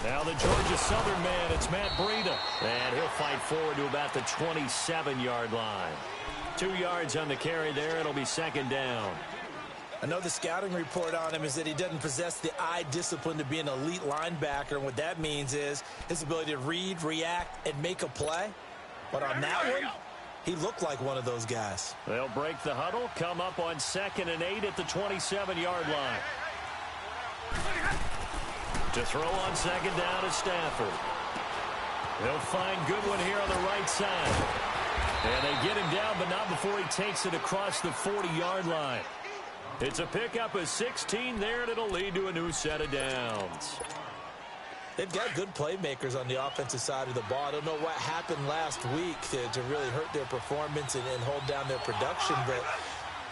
Now the Georgia Southern man, it's Matt Breida. And he'll fight forward to about the 27-yard line. 2 yards on the carry there. It'll be second down. I know the scouting report on him is that he doesn't possess the eye discipline to be an elite linebacker. And what that means is his ability to read, react, and make a play. But on that one, he looked like one of those guys. They'll break the huddle, come up on 2nd and 8 at the 27-yard line. To throw on 2nd down is Stafford. They'll find Goodwin here on the right side. And they get him down, but not before he takes it across the 40-yard line. It's a pickup of 16 there, and it'll lead to a new set of downs. They've got good playmakers on the offensive side of the ball. I don't know what happened last week to really hurt their performance and hold down their production, but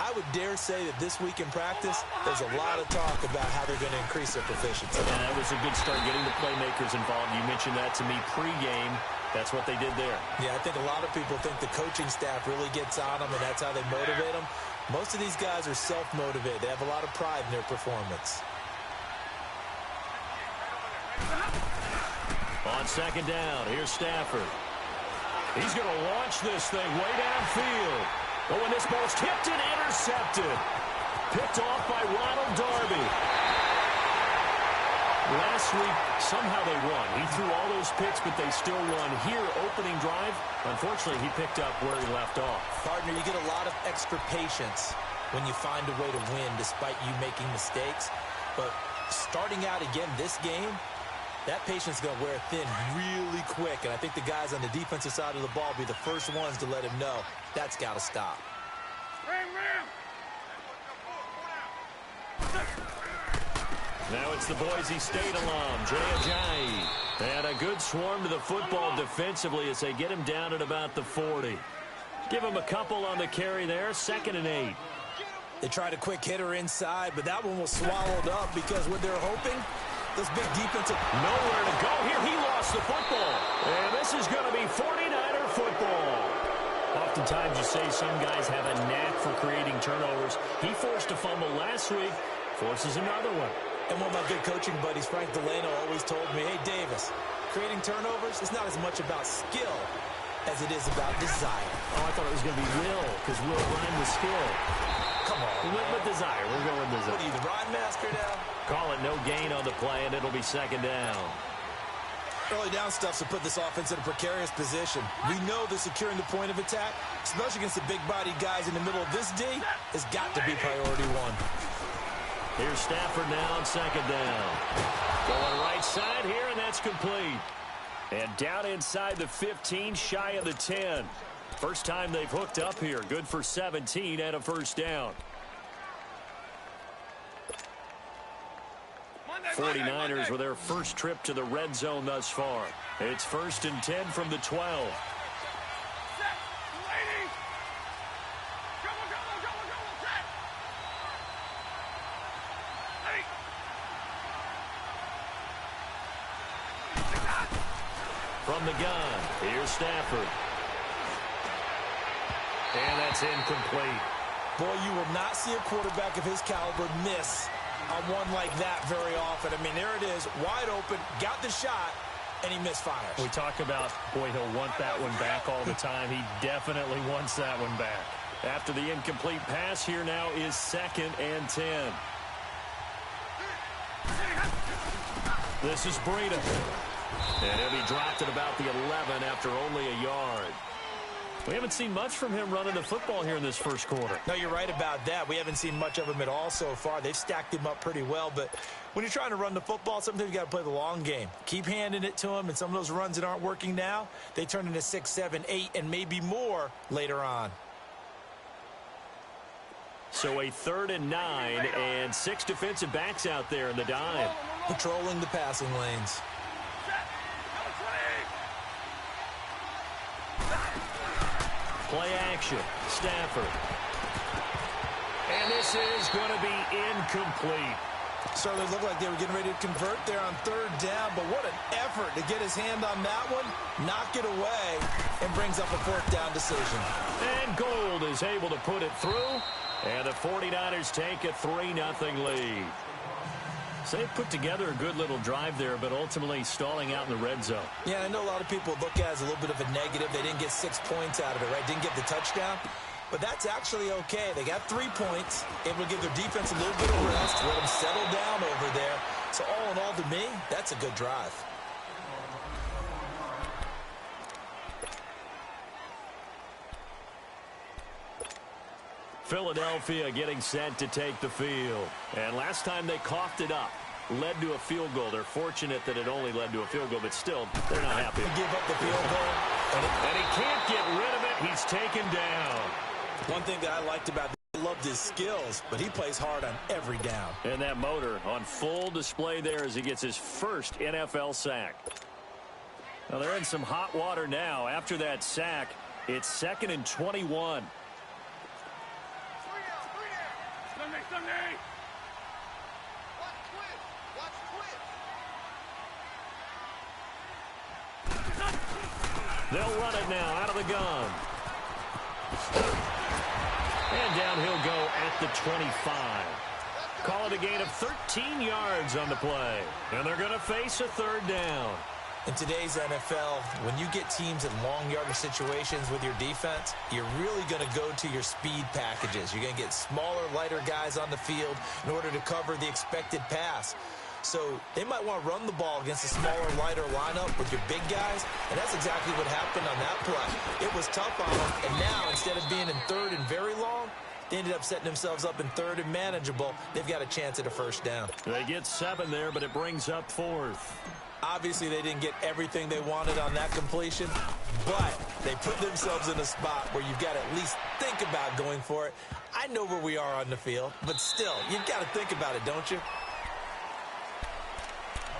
I would dare say that this week in practice, there's a lot of talk about how they're going to increase their proficiency. And that was a good start, getting the playmakers involved. You mentioned that to me pregame. That's what they did there. Yeah, I think a lot of people think the coaching staff really gets on them, and that's how they motivate them. Most of these guys are self-motivated. They have a lot of pride in their performance. On 2nd down, here's Stafford. He's going to launch this thing way downfield. Oh, and this ball's tipped and intercepted. Picked off by Ronald Darby. Last week, somehow they won. He threw all those picks, but they still won. Here, opening drive, unfortunately, he picked up where he left off. Partner, you get a lot of extra patience when you find a way to win despite you making mistakes. But starting out again this game, that patience is going to wear thin really quick. And I think the guys on the defensive side of the ball will be the first ones to let him know that's got to stop. Now it's the Boise State alum, Jay Ajayi. And a good swarm to the football defensively as they get him down at about the 40. Give him a couple on the carry there, 2nd and 8. They tried a quick hitter inside, but that one was swallowed up because what they're hoping, this big defensive... Nowhere to go here. He lost the football. And this is going to be 49er football. Oftentimes you say some guys have a knack for creating turnovers. He forced a fumble last week, forces another one. And one of my good coaching buddies, Frank Delano, always told me, hey, Davis, creating turnovers is not as much about skill as it is about desire. Oh, I thought it was going to be will, because will rhyme with skill. Come on, we went with desire. We're going with desire. What are you, the rhyme master now? Call it no gain on the play, and it'll be 2nd down. Early down stuff to put this offense in a precarious position. We know that securing the point of attack, especially against the big-bodied guys in the middle of this D, has got to be priority one. Here's Stafford now on 2nd down. Going right side here, and that's complete. And down inside the 15, shy of the 10. First time they've hooked up here. Good for 17 and a first down. 49ers with their first trip to the red zone thus far. It's 1st and 10 from the 12. From the gun, here's Stafford. And that's incomplete. Boy, you will not see a quarterback of his caliber miss on one like that very often. I mean, there it is, wide open, got the shot, and he misfires. We talk about, boy, he'll want that one back all the time. He definitely wants that one back. After the incomplete pass, here now is 2nd and 10. This is Breida. And he'll be dropped at about the 11 after only a yard. We haven't seen much from him running the football here in this first quarter. No, you're right about that. We haven't seen much of him at all so far. They've stacked him up pretty well, but when you're trying to run the football, sometimes you got to play the long game. Keep handing it to him, and some of those runs that aren't working now, they turn into 6, 7, 8, and maybe more later on. So a 3rd and 9, and 6 defensive backs out there in the dime. Patrolling the passing lanes. Play action, Stafford. And this is going to be incomplete. Certainly looked like they were getting ready to convert there on 3rd down, but what an effort to get his hand on that one, knock it away, and brings up a 4th down decision. And Gold is able to put it through, and the 49ers take a 3-0 lead. So they put together a good little drive there, but ultimately stalling out in the red zone. Yeah, I know a lot of people look at it as a little bit of a negative. They didn't get 6 points out of it, right? Didn't get the touchdown. But that's actually okay. They got 3 points, able to give their defense a little bit of rest, let them settle down over there. So all in all, to me, that's a good drive. Philadelphia getting set to take the field. And last time they coughed it up, led to a field goal. They're fortunate that it only led to a field goal, but still, they're not happy. Give up the field goal. And he can't get rid of it. He's taken down. One thing that I liked about him, he loved his skills, but he plays hard on every down. And that motor on full display there as he gets his first NFL sack. Now they're in some hot water now. After that sack, it's 2nd and 21. They'll run it now out of the gun. And down he'll go at the 25. Call it a gain of 13 yards on the play. And they're going to face a 3rd down. In today's NFL, when you get teams in long yardage situations with your defense, you're really going to go to your speed packages. You're going to get smaller, lighter guys on the field in order to cover the expected pass. So they might want to run the ball against a smaller, lighter lineup with your big guys, and that's exactly what happened on that play. It was tough on them, and now instead of being in 3rd and very long, they ended up setting themselves up in 3rd and manageable. They've got a chance at a 1st down. They get 7 there, but it brings up 4th. Obviously, they didn't get everything they wanted on that completion, but they put themselves in a spot where you've got to at least think about going for it. I know where we are on the field, but still, you've got to think about it, don't you?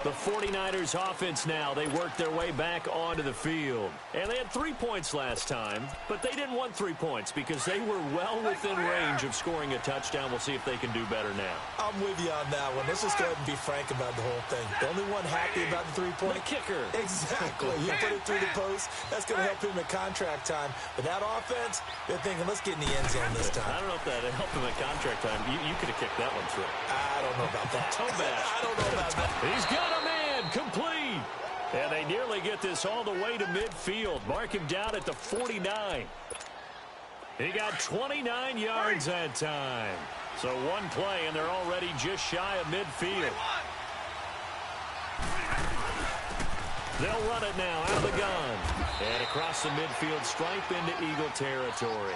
The 49ers offense now, they work their way back onto the field. And they had 3 points last time, but they didn't want 3 points because they were well within range of scoring a touchdown. We'll see if they can do better now. I'm with you on that one. Let's just go ahead and be frank about the whole thing. The only one happy about the 3-point. The kicker. Exactly. You put it through the post. That's going to help him at contract time. But that offense, they're thinking, let's get in the end zone this time. I don't know if that helped him at contract time. You could have kicked that one through. I don't know about that. Toe bash. I don't know about that. He's got a man complete. And they nearly get this all the way to midfield. Mark him down at the 49. He got 29 yards that time. So one play, and they're already just shy of midfield. They'll run it now out of the gun. And across the midfield stripe into Eagle territory.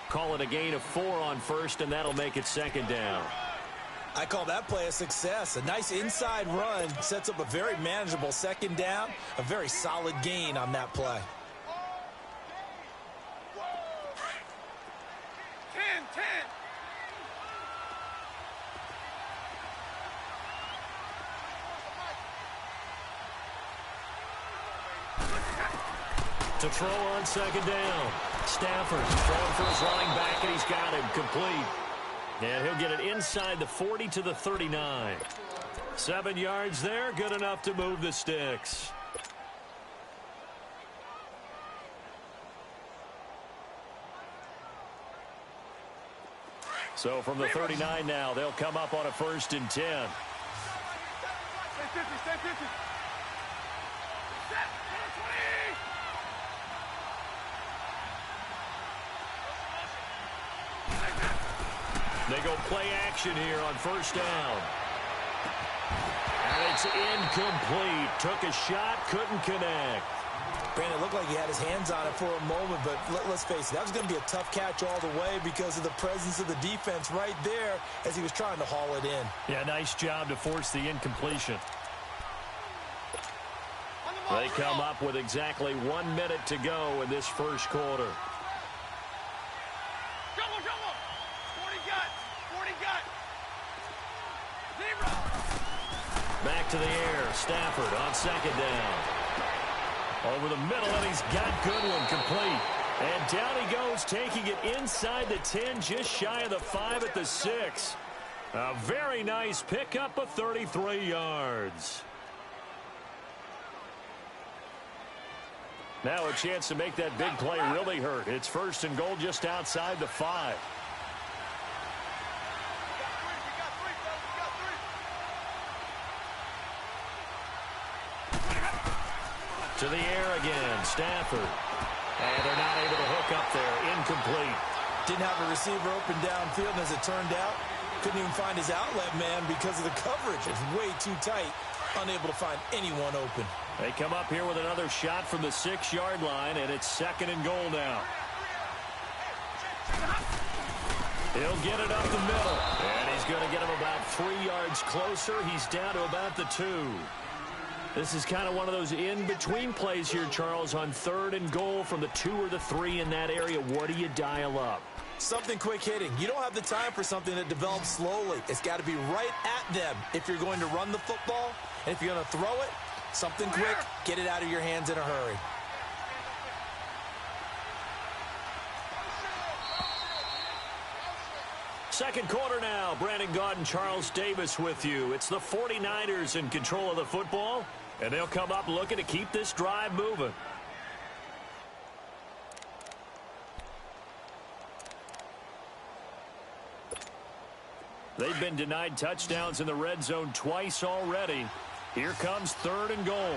Call it a gain of 4 on 1st, and that'll make it 2nd down. I call that play a success. A nice inside run sets up a very manageable 2nd down. A very solid gain on that play. 10. To throw on 2nd down. Stafford throwing for his running back, and he's got him complete. And he'll get it inside the 40 to the 39. 7 yards there, good enough to move the sticks. So from the 39 now, they'll come up on a 1st and 10. They go play action here on 1st down. And it's incomplete. Took a shot, couldn't connect. Brandon, it looked like he had his hands on it for a moment, but let's face it, that was going to be a tough catch all the way because of the presence of the defense right there as he was trying to haul it in. Yeah, nice job to force the incompletion. They come up with exactly 1 minute to go in this 1st quarter. Back to the air. Stafford on 2nd down. Over the middle, and he's got Goodwin complete. And down he goes, taking it inside the 10, just shy of the 5 at the 6. A very nice pickup of 33 yards. Now a chance to make that big play really hurt. It's 1st and goal just outside the 5. To the air again, Stafford. And they're not able to hook up there. Incomplete. Didn't have a receiver open downfield, and as it turned out, couldn't even find his outlet man because of the coverage. It's way too tight. Unable to find anyone open. They come up here with another shot from the 6-yard line, and it's 2nd and goal now. He'll get it up the middle, and he's going to get him about 3 yards closer. He's down to about the 2. This is kind of one of those in-between plays here, Charles, on 3rd and goal from the 2 or the 3 in that area. What do you dial up? Something quick hitting. You don't have the time for something that develops slowly. It's got to be right at them if you're going to run the football. And if you're going to throw it, something quick, get it out of your hands in a hurry. Second quarter now. Brandon Gaudin and Charles Davis with you. It's the 49ers in control of the football, and they'll come up looking to keep this drive moving. They've been denied touchdowns in the red zone twice already. Here comes 3rd and goal.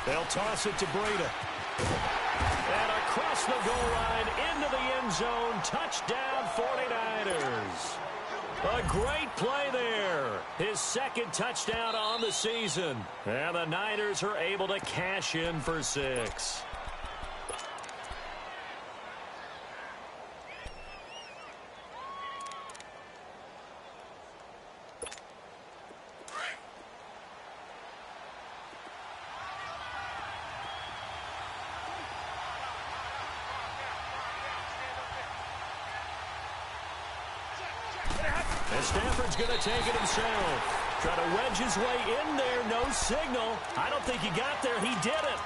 They'll toss it to Breida. And across the goal line into the end zone. Touchdown 49ers. A great play there. His 2nd touchdown on the season. And the Niners are able to cash in for 6. And Stafford's going to take it himself. Trying to wedge his way in there. No signal. I don't think he got there. He did it.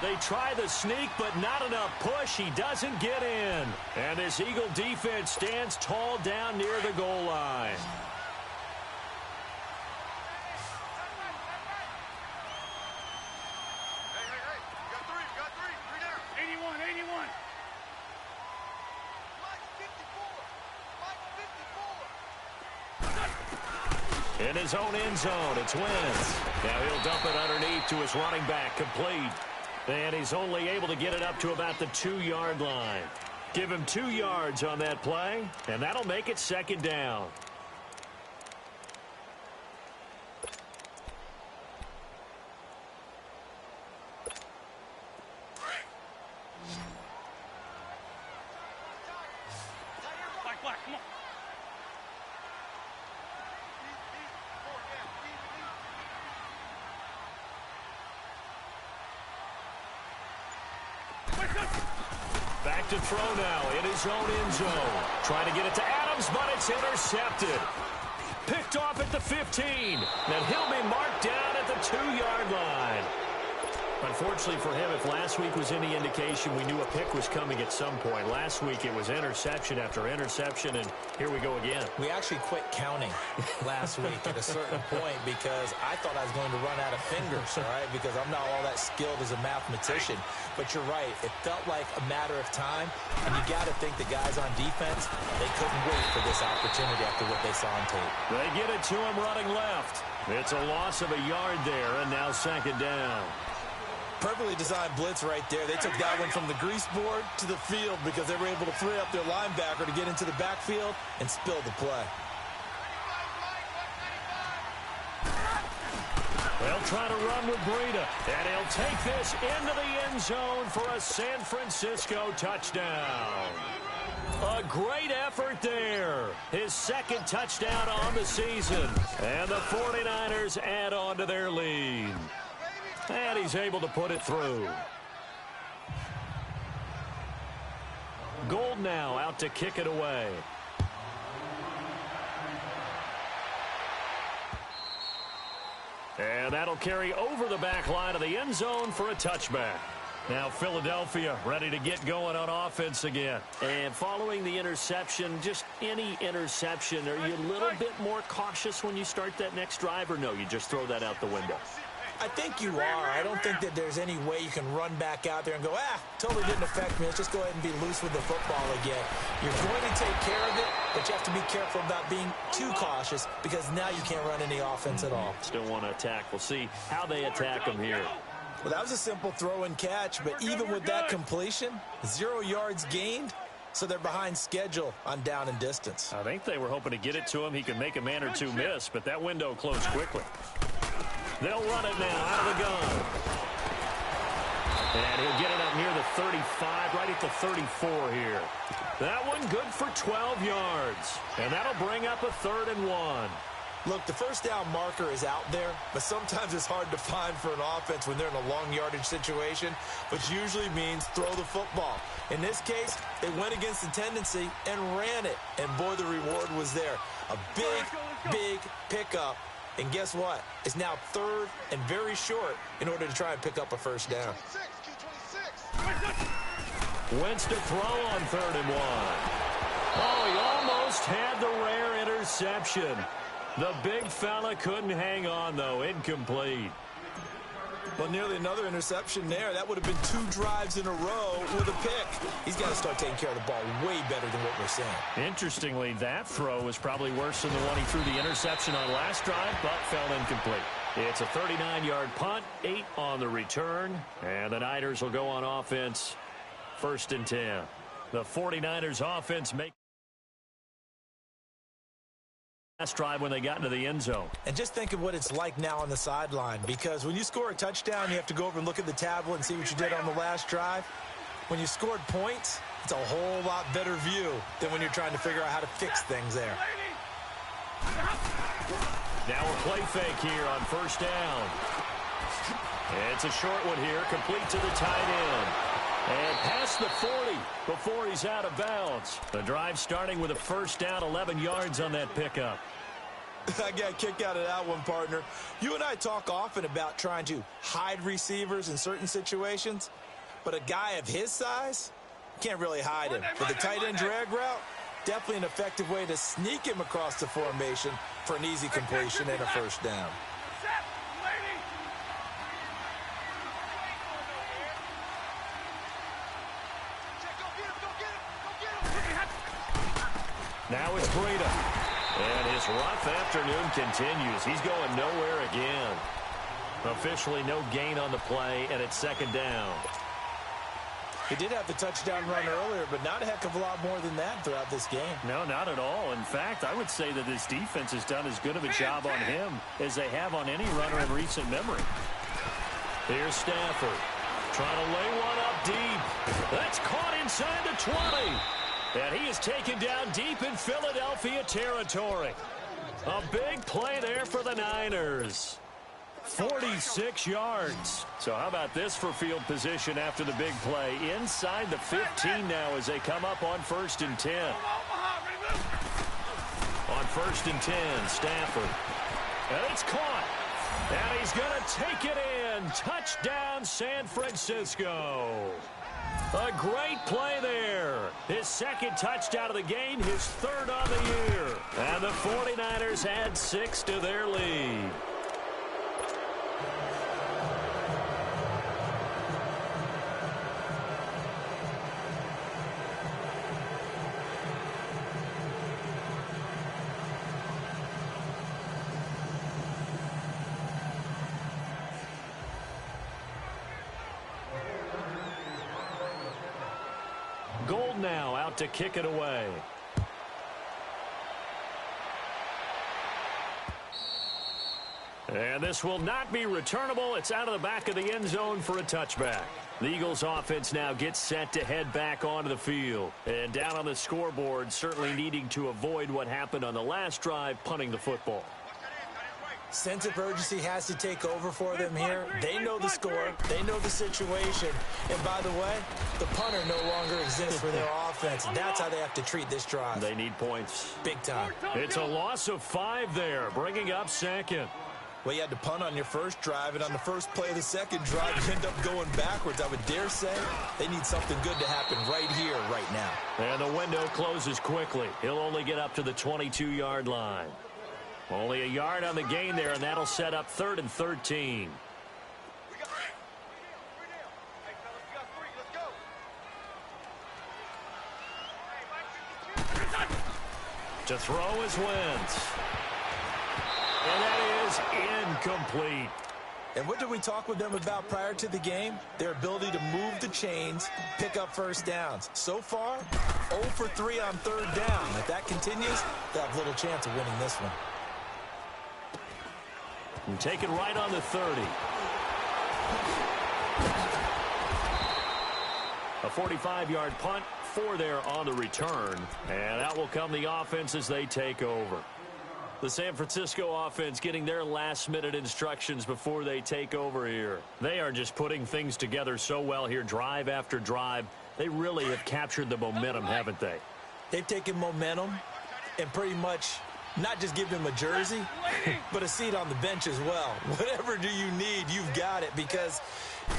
They try the sneak, but not enough push. He doesn't get in. And this Eagle defense stands tall down near the goal line. In his own end zone, it's Wentz. Now he'll dump it underneath to his running back, complete. And he's only able to get it up to about the 2-yard line. Give him 2 yards on that play, and that'll make it 2nd down. Back to throw now in his own end zone. Trying to get it to Adams, but it's intercepted. Picked off at the 15. Then he'll be marked down at the 2-yard line. Unfortunately for him, if last week was any indication, we knew a pick was coming at some point. Last week it was interception after interception, and here we go again. We actually quit counting last week at a certain point because I thought I was going to run out of fingers, all right, because I'm not all that skilled as a mathematician. But you're right. It felt like a matter of time, and you got to think the guys on defense, they couldn't wait for this opportunity after what they saw on tape. They get it to him running left. It's a loss of a yard there, and now 2nd down. Perfectly designed blitz right there. They took that one from the grease board to the field because they were able to free up their linebacker to get into the backfield and spill the play. They'll try to run with Breida, and he'll take this into the end zone for a San Francisco touchdown. A great effort there. His 2nd touchdown on the season. And the 49ers add on to their lead. And he's able to put it through. Gold now out to kick it away. And that'll carry over the back line of the end zone for a touchback. Now Philadelphia ready to get going on offense again. And following the interception, just any interception, are you a little bit more cautious when you start that next drive, or no, you just throw that out the window? I think you are. I don't think that there's any way you can run back out there and go, totally didn't affect me. Let's just go ahead and be loose with the football again. You're going to take care of it, but you have to be careful about being too cautious because now you can't run any offense at all. Still want to attack. We'll see how they attack them here. Well, that was a simple throw and catch, but even with that completion, 0 yards gained, so they're behind schedule on down and distance. I think they were hoping to get it to him. He could make a man or two miss, but that window closed quickly. They'll run it now out of the gun. And he'll get it up near the 35, right at the 34 here. That one good for 12 yards. And that'll bring up a 3rd and 1. Look, the first down marker is out there, but sometimes it's hard to find for an offense when they're in a long yardage situation, which usually means throw the football. In this case, they went against the tendency and ran it. And boy, the reward was there. A big pickup. And guess what? It's now 3rd and very short in order to try and pick up a first down. Wentz to throw on 3rd and 1. Oh, he almost had the rare interception. The big fella couldn't hang on, though. Incomplete. Well, nearly another interception there. That would have been 2 drives in a row with a pick. He's got to start taking care of the ball way better than what we're seeing. Interestingly, that throw was probably worse than the one he threw the interception on last drive, but fell incomplete. It's a 39-yard punt, 8 on the return, and the Niners will go on offense, 1st and 10. The 49ers offense make last drive when they got into the end zone. And just think of what it's like now on the sideline, because when you score a touchdown, you have to go over and look at the tablet and see what you did on the last drive. When you scored points, it's a whole lot better view than when you're trying to figure out how to fix things there. Now a play fake here on 1st down. It's a short one here, complete to the tight end. And past the 40 before he's out of bounds. The drive starting with a 1st down, 11 yards on that pickup. I got a kick out of that one, partner. You and I talk often about trying to hide receivers in certain situations, but a guy of his size can't really hide him. With the tight end drag route, definitely an effective way to sneak him across the formation for an easy completion and a 1st down. Now it's Breida. And his rough afternoon continues. He's going nowhere again. Officially no gain on the play, and it's 2nd down. He did have the touchdown run earlier, but not a heck of a lot more than that throughout this game. No, not at all. In fact, I would say that this defense has done as good of a job on him as they have on any runner in recent memory. Here's Stafford. Trying to lay one up deep. That's caught inside the 20. And he is taken down deep in Philadelphia territory. A big play there for the Niners. 46 yards. So how about this for field position after the big play? Inside the 15 now as they come up on 1st and 10. On 1st and 10, Stafford. And it's caught. And he's going to take it in. Touchdown, San Francisco. A great play there. His 2nd touchdown of the game, his 3rd on the year. And the 49ers add 6 to their lead. Gold now out to kick it away. And this will not be returnable. It's out of the back of the end zone for a touchback. The Eagles offense now gets set to head back onto the field. And down on the scoreboard, certainly needing to avoid what happened on the last drive, punting the football. Sense of urgency has to take over for them here. They know the score. They know the situation. And by the way, the punter no longer exists for their offense. That's how they have to treat this drive. They need points. Big time. It's a loss of 5 there, bringing up 2nd. Well, you had to punt on your first drive, and on the first play of the 2nd drive, you end up going backwards. I would dare say they need something good to happen right here, right now. And the window closes quickly. He'll only get up to the 22-yard line. Only a yard on the gain there, and that'll set up 3rd and 13. To throw is Wentz. And that is incomplete. And what did we talk with them about prior to the game? Their ability to move the chains, pick up first downs. So far, 0 for 3 on third down. If that continues, they'll have little chance of winning this one. And take it right on the 30. A 45-yard punt for there on the return. And out will come the offense as they take over. The San Francisco offense getting their last-minute instructions before they take over here. They are just putting things together so well here, drive after drive. They really have captured the momentum, haven't they? They've taken momentum and pretty much not just give them a jersey, but a seat on the bench as well. Whatever do you need, you've got it, because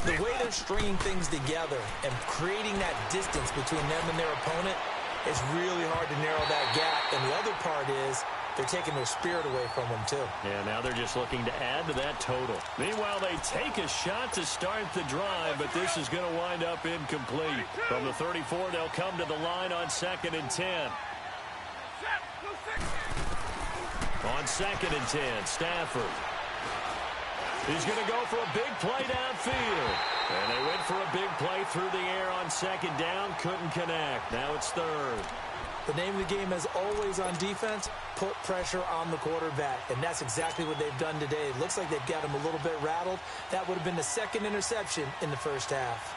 the way they're stringing things together and creating that distance between them and their opponent, it's really hard to narrow that gap. And the other part is they're taking their spirit away from them, too. Yeah, now they're just looking to add to that total. Meanwhile, they take a shot to start the drive, but this is going to wind up incomplete. From the 34, they'll come to the line on 2nd and 10. On 2nd and 10, Stafford. He's going to go for a big play downfield. And they went for a big play through the air on 2nd down. Couldn't connect. Now it's 3rd. The name of the game is always on defense, put pressure on the quarterback. And that's exactly what they've done today. It looks like they've got him a little bit rattled. That would have been the 2nd interception in the first half.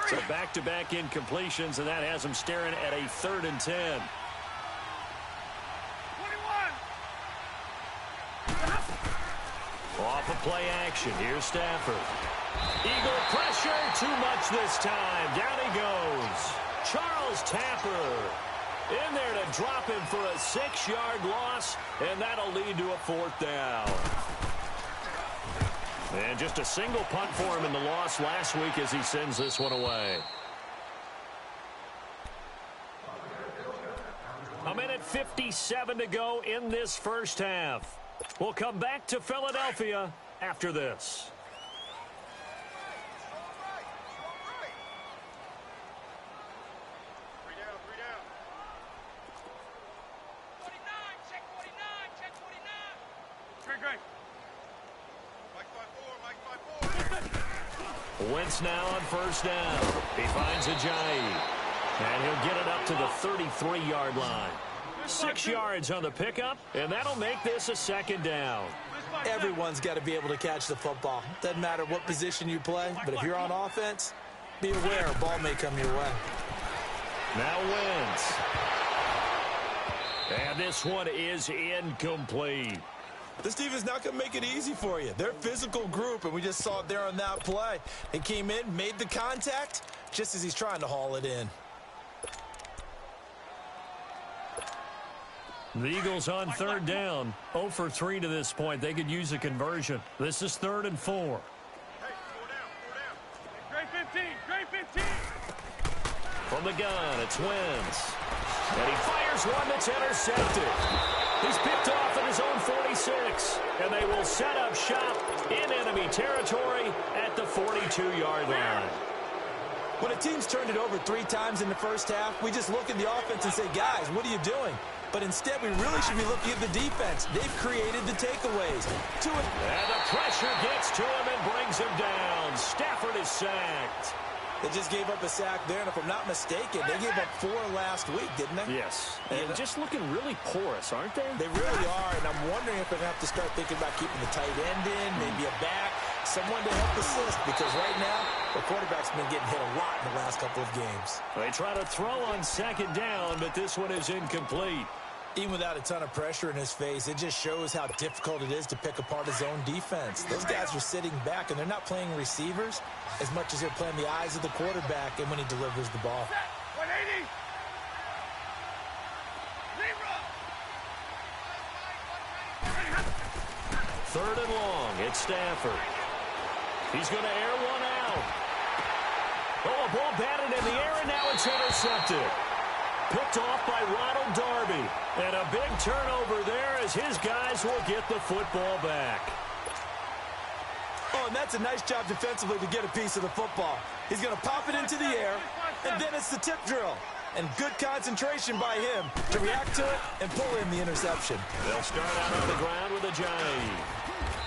So back-to-back incompletions, and that has them staring at a 3rd and 10. Off of play action. Here's Stafford. Eagle pressure. Too much this time. Down he goes. Charles Tapper in there to drop him for a 6-yard loss, and that'll lead to a 4th down. And just a single punt for him in the loss last week as he sends this one away. A minute 57 to go in this first half. We'll come back to Philadelphia after this. Wentz now on 1st down. He finds Ajayi. And he'll get it up to the 33-yard line. 6 yards on the pickup, and that'll make this a 2nd down. Everyone's got to be able to catch the football. Doesn't matter what position you play, but if you're on offense, be aware a ball may come your way. Now Wentz. And this one is incomplete. This defense not going to make it easy for you. They're a physical group, and we just saw it there on that play. They came in, made the contact, just as he's trying to haul it in. The Eagles on 3rd down. 0 for 3 to this point. They could use a conversion. This is 3rd and 4. Hey, 4 down. Great 15, great 15. From the gun, it's Wentz. And he fires one that's intercepted. He's picked off at his own 46. And they will set up shop in enemy territory at the 42-yard line. When a team's turned it over 3 times in the first half, we just look at the offense and say, guys, what are you doing? But instead, we really should be looking at the defense. They've created the takeaways. And the pressure gets to him and brings him down. Stafford is sacked. They just gave up a sack there, and if I'm not mistaken, they gave up 4 last week, didn't they? Yes. And just looking really porous, aren't they? They really are, and I'm wondering if they're going to have to start thinking about keeping the tight end in, maybe a back, someone to help assist, because right now, the quarterback's been getting hit a lot in the last couple of games. They try to throw on 2nd down, but this one is incomplete. Even without a ton of pressure in his face, it just shows how difficult it is to pick apart his own defense. Those guys are sitting back, and they're not playing receivers as much as they're playing the eyes of the quarterback and when he delivers the ball. 180. 3rd and long, it's Stafford. He's going to air one out. Oh, a ball batted in the air, and now it's intercepted. Picked off by Ronald Darby. And a big turnover there as his guys will get the football back. Oh, and that's a nice job defensively to get a piece of the football. He's going to pop it into the air, and then it's the tip drill. and good concentration by him to react to it and pull in the interception. They'll start out on the ground with Ajayi.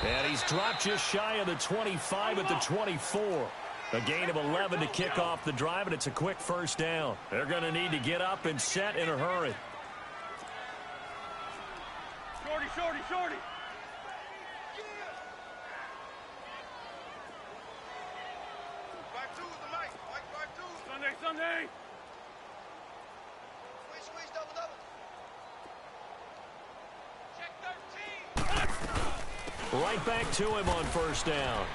And he's dropped just shy of the 25 at the 24. A gain of 11 to kick off the drive, and it's a quick first down. They're going to need to get up and set in a hurry. Shorty, shorty, shorty. Sunday, Sunday. Squeeze, double, double. Check 13. Right back to him on first down.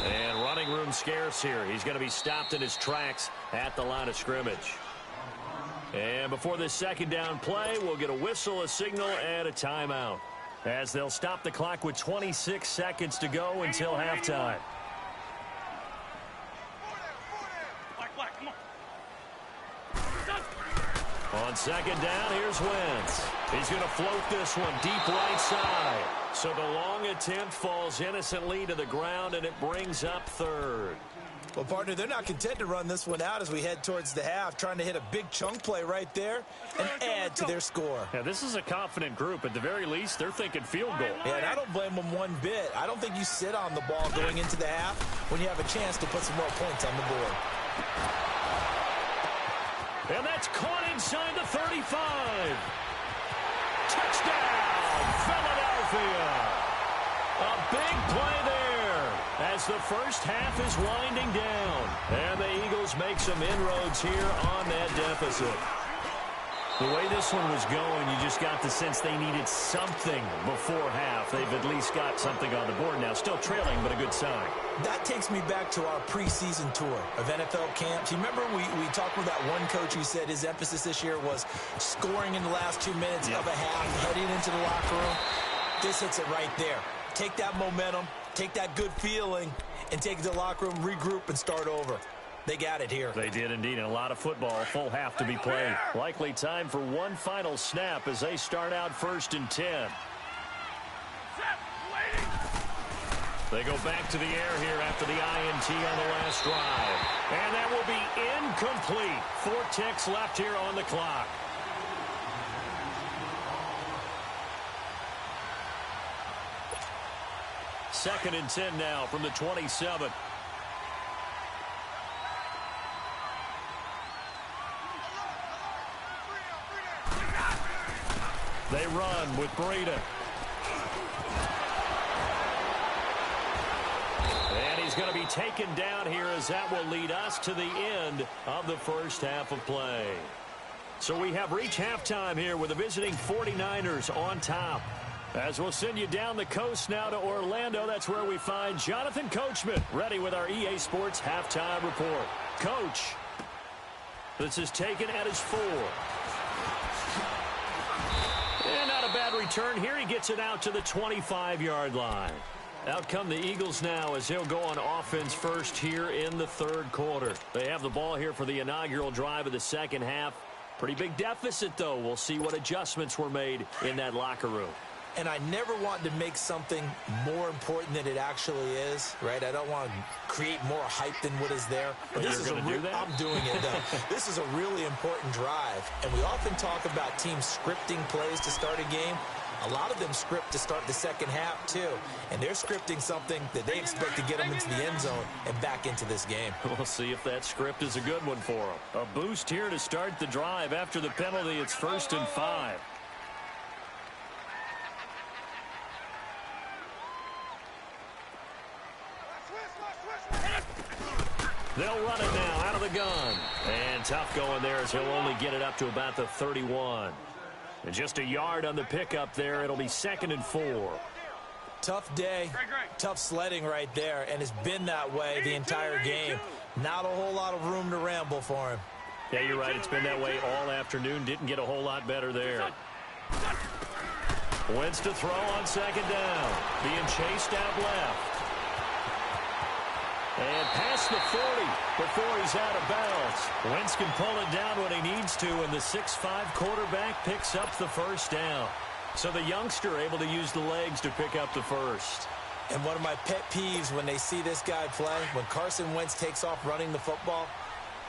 And running room scarce here. He's going to be stopped in his tracks at the line of scrimmage. And before this second down play, we'll get a whistle, a signal, and a timeout, as they'll stop the clock with 26 seconds to go until halftime. Black, come on. On second down, here's Wentz. He's going to float this one deep right side. So the long attempt falls innocently to the ground, and it brings up third. Well, partner, they're not content to run this one out as we head towards the half, trying to hit a big chunk play right there and add to their score. Yeah, this is a confident group. At the very least, they're thinking field goal. Yeah, and I don't blame them one bit. I don't think you sit on the ball going into the half when you have a chance to put some more points on the board. And that's caught inside the 35. Touchdown, Philadelphia. A big play there as the first half is winding down. And the Eagles make some inroads here on that deficit. The way this one was going, you just got the sense they needed something before half. They've at least got something on the board now. Still trailing, but a good sign. That takes me back to our preseason tour of NFL camps. You remember we talked with that one coach who said his emphasis this year was scoring in the last 2 minutes of a half, heading into the locker room. This hits it right there. Take that momentum, take that good feeling, and take it to the locker room, regroup, and start over. They got it here. They did indeed, and a lot of football, full half to be played. Likely time for one final snap as they start out 1st and 10. They go back to the air here after the INT on the last drive. And that will be incomplete. 4 ticks left here on the clock. Second and 10 now from the 27. They run with Breida. And he's going to be taken down here as that will lead us to the end of the first half of play. So we have reached halftime here with the visiting 49ers on top. As we'll send you down the coast now to Orlando, that's where we find Jonathan Coachman ready with our EA Sports halftime report. Coach, this is taken at his 4. And not a bad return here. He gets it out to the 25-yard line. Out come the Eagles now as they'll go on offense first here in the third quarter. They have the ball here for the inaugural drive of the second half. Pretty big deficit, though. We'll see what adjustments were made in that locker room. And I never want to make something more important than it actually is, right? I don't want to create more hype than what is there. But this is I'm doing it, though. This is a really important drive. And we often talk about teams scripting plays to start a game. A lot of them script to start the second half, too. And they're scripting something that they expect to get them into the end zone and back into this game. We'll see if that script is a good one for them. A boost here to start the drive after the penalty. It's 1st and 5. They'll run it now out of the gun. And tough going there as he'll only get it up to about the 31. And just a yard on the pickup there. It'll be 2nd and 4. Tough day, tough sledding right there, and it's been that way the entire game. Not a whole lot of room to ramble for him. Yeah, you're right. It's been that way all afternoon. Didn't get a whole lot better there. Wentz to throw on second down. Being chased out left. And past the 40 before he's out of bounds. Wentz can pull it down when he needs to, and the 6'5" quarterback picks up the first down. So the youngster able to use the legs to pick up the first. And one of my pet peeves when they see this guy play, when Carson Wentz takes off running the football,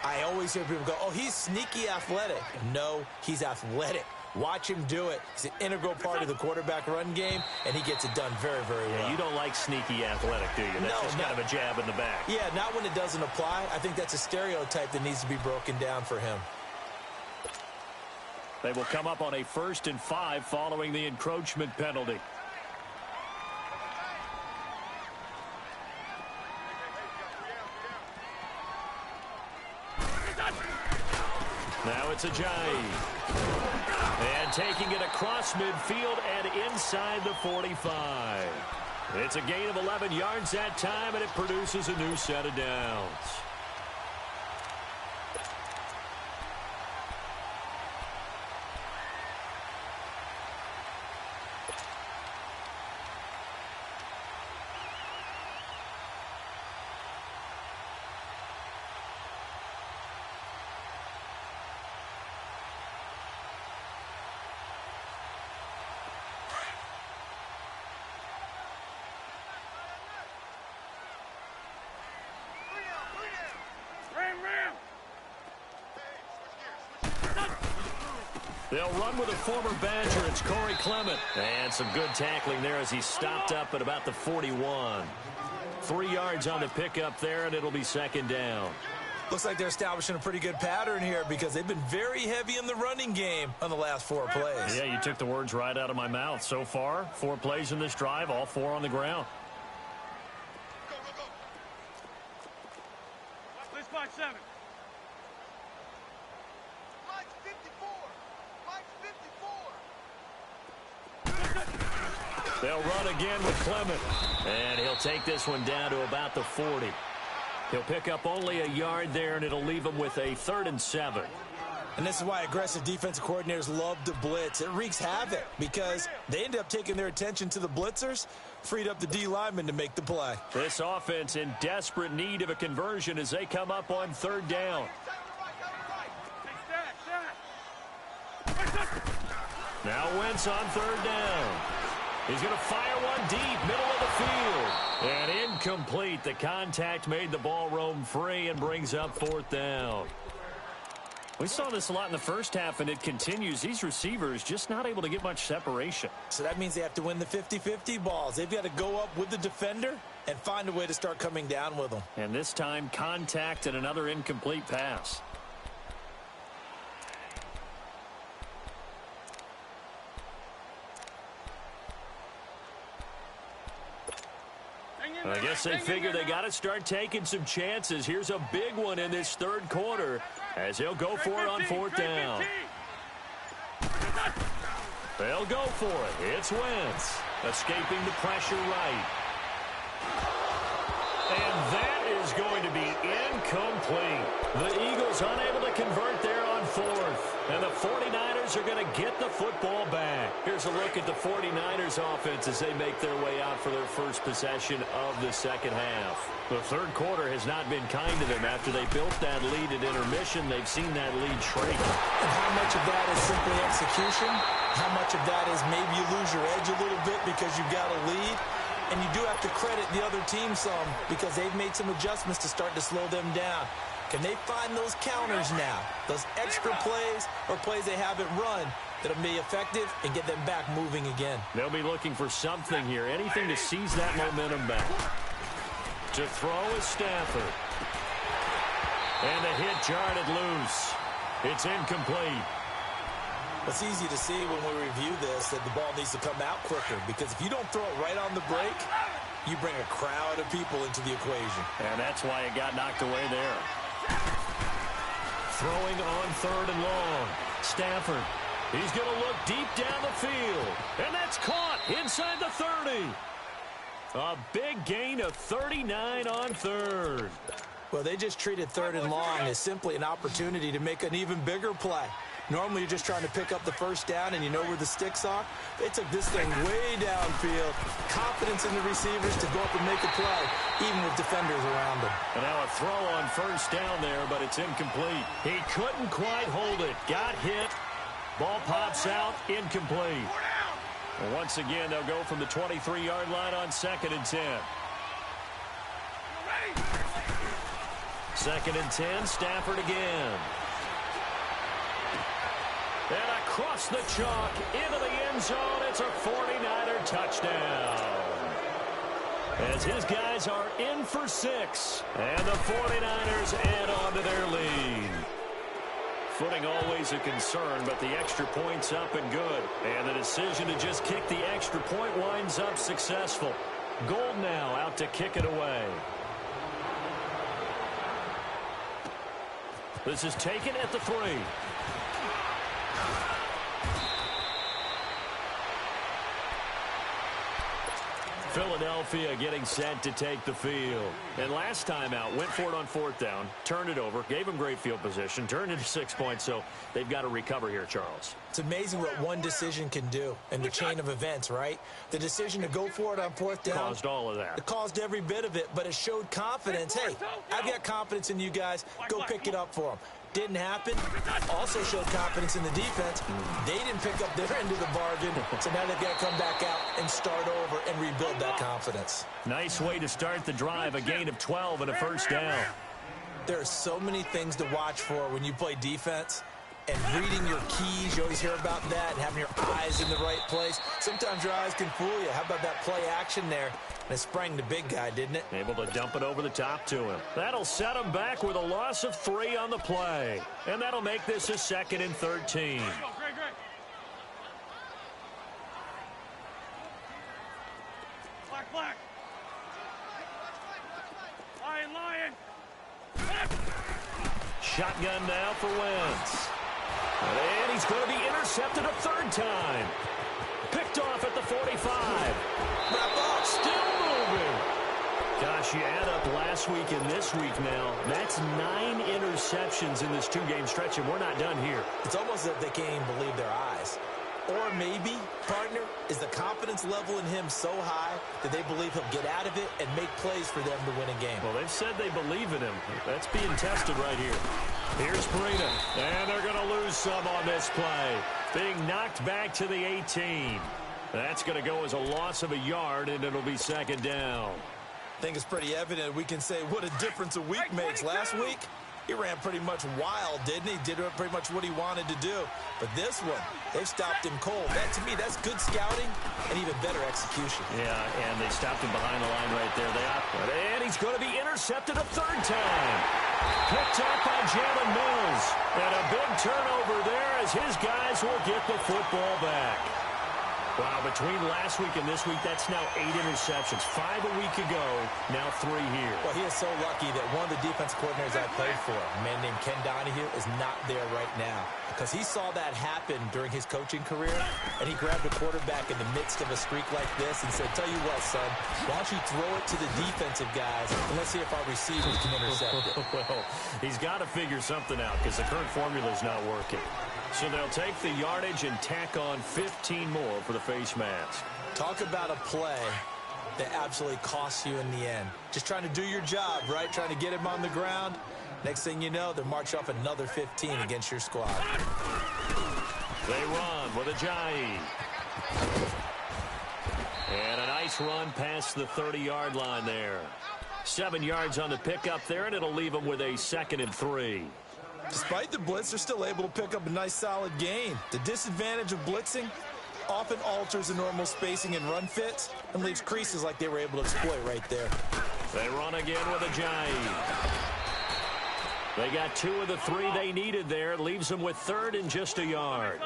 I always hear people go, oh, he's sneaky athletic. No, he's athletic. Watch him do it. He's an integral part of the quarterback run game, and he gets it done very, very well. Yeah, you don't like sneaky athletic, do you? That's just kind of a jab in the back. Yeah, not when it doesn't apply. I think that's a stereotype that needs to be broken down for him. They will come up on a 1st and 5 following the encroachment penalty. Now it's Ajayi. And taking it across midfield and inside the 45. It's a gain of 11 yards that time, and it produces a new set of downs. They'll run with a former Badger. It's Corey Clement. And some good tackling there as he stopped up at about the 41. 3 yards on the pickup there, and it'll be 2nd down. Looks like they're establishing a pretty good pattern here because they've been very heavy in the running game on the last 4 plays. Yeah, you took the words right out of my mouth. So far, 4 plays in this drive, all 4 on the ground. Go, go, go. Watch this box 7. Mike's 54. Mike's 54. They'll run again with Clement. And he'll take this one down to about the 40. He'll pick up only a yard there, and it'll leave him with a 3rd and 7. And this is why aggressive defensive coordinators love to blitz. It wreaks havoc because they end up taking their attention to the blitzers, freed up the D lineman to make the play. This offense in desperate need of a conversion as they come up on 3rd down. Now Wentz on 3rd down. He's going to fire one deep, middle of the field. And incomplete. The contact made the ball roam free and brings up 4th down. We saw this a lot in the first half, and it continues. These receivers just not able to get much separation. So that means they have to win the 50-50 balls. They've got to go up with the defender and find a way to start coming down with them. And this time, contact and another incomplete pass. I guess they figure they got to start taking some chances. Here's a big one in this 3rd quarter as they'll go for it on 4th down. They'll go for it. It's Wentz escaping the pressure right. And that is going to be incomplete. The Eagles unable to convert there on 4th. And the 49ers are going to get the football back. Here's a look at the 49ers offense as they make their way out for their first possession of the 2nd half. The 3rd quarter has not been kind to them. After they built that lead at intermission, they've seen that lead shrink. And how much of that is simply execution? How much of that is maybe you lose your edge a little bit because you've got a lead? And you do have to credit the other team some because they've made some adjustments to start to slow them down. Can they find those counters now, those extra plays or plays they haven't run that'll be effective and get them back moving again? They'll be looking for something here, anything to seize that momentum back. To throw is Stafford. And the hit jarred it loose. It's incomplete. It's easy to see when we review this that the ball needs to come out quicker because if you don't throw it right on the break, you bring a crowd of people into the equation. And that's why it got knocked away there. Throwing on 3rd and long. Stafford. He's going to look deep down the field. And that's caught inside the 30. A big gain of 39 on 3rd. Well, they just treated 3rd and long as simply an opportunity to make an even bigger play. Normally, you're just trying to pick up the 1st down and you know where the sticks are. They took this thing way downfield. Confidence in the receivers to go up and make a play, even with defenders around them. And now a throw on 1st down there, but it's incomplete. He couldn't quite hold it. Got hit. Ball pops out. Incomplete. And once again, they'll go from the 23-yard line on 2nd and 10. 2nd and 10, Stafford again. And across the chalk, into the end zone, it's a 49er touchdown. As his guys are in for 6, and the 49ers add on to their lead. Footing always a concern, but the extra point's up and good. And the decision to just kick the extra point winds up successful. Gold now out to kick it away. This is taken at the 3. Philadelphia getting set to take the field. And last time out, went for it on 4th down, turned it over, gave them great field position, turned into 6 points, so they've got to recover here, Charles. It's amazing what one decision can do in the chain of events, right? The decision to go for it on 4th down. Caused all of that. It caused every bit of it, but it showed confidence. Hey, I've got confidence in you guys. Go pick it up for them. Didn't happen. Also showed confidence in the defense. They didn't pick up their end of the bargain, so now they've got to come back out and start over and rebuild that confidence. Nice way to start the drive, a gain of 12 and a 1st down. There are so many things to watch for when you play defense. And reading your keys, you always hear about that, and having your eyes in the right place. Sometimes your eyes can fool you. How about that play action there? And it sprang the big guy, didn't it? Able to dump it over the top to him. That'll set him back with a loss of 3 on the play. And that'll make this a 2nd and 13. Black. Lion. Shotgun now for Wentz. And he's going to be intercepted a 3rd time. Picked off at the 45. Still moving. Gosh, you add up last week and this week now. That's 9 interceptions in this 2-game stretch, and we're not done here. It's almost as if they can't even believe their eyes. Or maybe, partner, is the confidence level in him so high that they believe he'll get out of it and make plays for them to win a game. Well, they've said they believe in him. That's being tested right here. Here's Breida, and they're going to lose some on this play. Being knocked back to the 18. That's going to go as a loss of a yard, and it'll be 2nd down. I think it's pretty evident we can say what a difference a week makes. Last week, he ran pretty much wild, didn't he? Did pretty much what he wanted to do. But this one, they've stopped him cold. That, to me, that's good scouting and even better execution. Yeah, and they stopped him behind the line right there. And he's going to be intercepted a 3rd time. Picked up by Jalen Mills. And a big turnover there as his guys will get the football back. Wow, between last week and this week, that's now 8 interceptions. 5 a week ago, now 3 here. Well, he is so lucky that one of the defense coordinators I played for, a man named Ken Donahue, is not there right now. Because he saw that happen during his coaching career, and he grabbed a quarterback in the midst of a streak like this and said, tell you what, son, why don't you throw it to the defensive guys, and let's see if our receivers can intercept it. Well, he's got to figure something out because the current formula is not working. So they'll take the yardage and tack on 15 more for the face mask. Talk about a play that absolutely costs you in the end. Just trying to do your job, right? Trying to get him on the ground. Next thing you know, they march off another 15 against your squad. They run with Ajayi. And a nice run past the 30-yard line there. 7 yards on the pickup there, and it'll leave them with a 2nd and 3. Despite the blitz, they're still able to pick up a nice solid gain. The disadvantage of blitzing often alters the normal spacing and run fits and leaves creases like they were able to exploit right there. They run again with Ajayi. They got 2 of the 3 they needed there. Leaves them with 3rd and just a yard.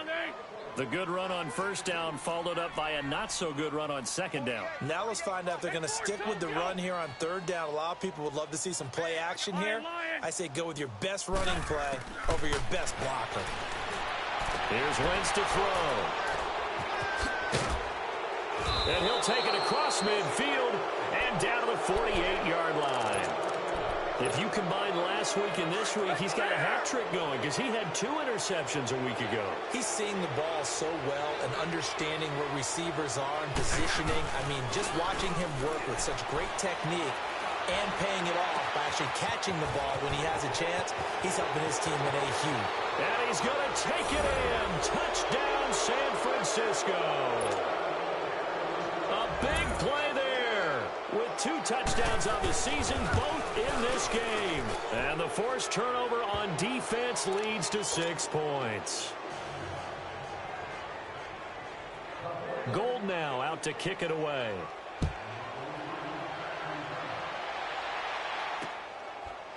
The good run on 1st down followed up by a not-so-good run on 2nd down. Now let's find out if they're going to stick with the run here on 3rd down. A lot of people would love to see some play action here. I say go with your best running play over your best blocker. Here's Wentz to throw. And he'll take it across midfield and down to the 48-yard line. If you combine last week and this week, he's got a hat trick going because he had 2 interceptions a week ago. He's seeing the ball so well and understanding where receivers are and positioning. I mean, just watching him work with such great technique and paying it off by actually catching the ball when he has a chance, he's helping his team in a huge. And he's going to take it in. Touchdown, San Francisco. A big play there. with 2 touchdowns on the season, both in this game. And the forced turnover on defense leads to 6 points. Gold now out to kick it away.